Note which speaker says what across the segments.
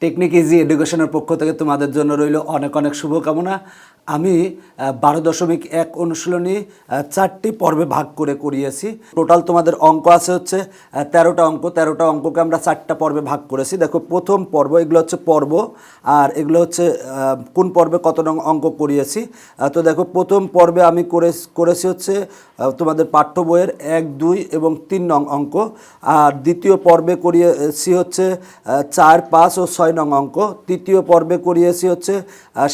Speaker 1: Technique easy এডুকেশনের পক্ষ থেকে তোমাদের জন্য রইল অনেক অনেক শুভকামনা। আমি 12.1 অনুশীলনী 4টি পর্বে ভাগ করে করিয়েছি। টোটাল তোমাদের অঙ্ক আছে হচ্ছে 13টা অঙ্ক। 13টা অঙ্ককে আমরা 4টা পর্বে ভাগ করেছি। দেখো প্রথম পর্ব, এগুলো হচ্ছে পর্ব, আর এগুলো হচ্ছে কোন পর্বে কত অঙ্ক করিয়েছি। তো দেখো প্রথম পর্বে আমি করেছি হচ্ছে তোমাদের পাঠ্য বইয়ের 1, 2 এবং 3 নং অঙ্ক। আর দ্বিতীয় পর্বে করিয়েছি হচ্ছে 4, 5 ও 6 নং অঙ্ক। তৃতীয় পর্বে করিয়েছি হচ্ছে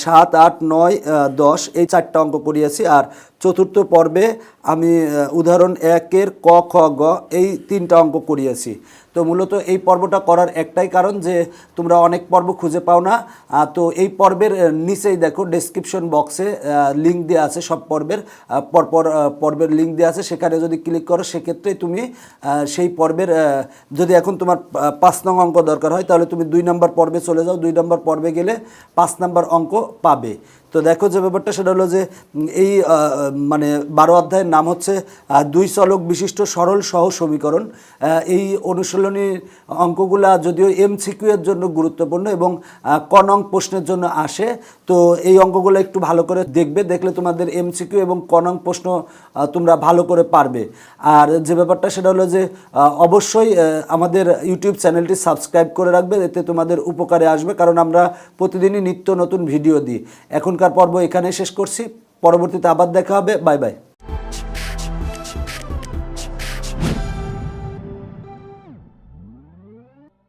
Speaker 1: 7, 8, 9, 10 এই 4টা অঙ্ক করিয়েছি। আর চতুর্থ পর্বে আমি উদাহরণ 1-এর ক, খ, গ এই 3টা অঙ্ক করিয়েছি। তো মূলত এই পর্বটা করার একটাই কারণ যে তোমরা অনেক পর্ব খুঁজে পাও না। তো এই পর্বের নিচেই দেখো ডেসক্রিপশন বক্সে লিঙ্ক দেওয়া আছে, সব পর্বের পরপর পর্বের লিঙ্ক দেওয়া আছে। সেখানে যদি ক্লিক করো সেক্ষেত্রে তুমি সেই পর্বের যদি এখন তোমার 5 নং অঙ্ক দরকার হয় তাহলে তুমি 2 নম্বর পর্বে চলে যাও। 2 নম্বর পর্বে গেলে 5 নম্বর অঙ্ক পাবে। তো দেখো যে ব্যাপারটা সেটা হলো যে এই মানে 12 অধ্যায়ের নাম হচ্ছে 2 চলক বিশিষ্ট সরল সহ সমীকরণ। এই অনুশীলনীর অঙ্কগুলা যদিও MCQ এর জন্য গুরুত্বপূর্ণ এবং ক নং প্রশ্নের জন্য আসে। তো এই অঙ্কগুলো একটু ভালো করে দেখবে, দেখলে তোমাদের MCQ এবং ক নং প্রশ্ন তোমরা ভালো করে পারবে। আর যে ব্যাপারটা সেটা হলো যে অবশ্যই আমাদের ইউটিউব চ্যানেলটি সাবস্ক্রাইব করে রাখবে, এতে তোমাদের উপকারে আসবে, কারণ আমরা প্রতিদিনই নিত্য নতুন ভিডিও দিই। এখনকার পর্ব এখানে শেষ করছি, পরবর্তীতে আবার দেখা হবে। Bye bye.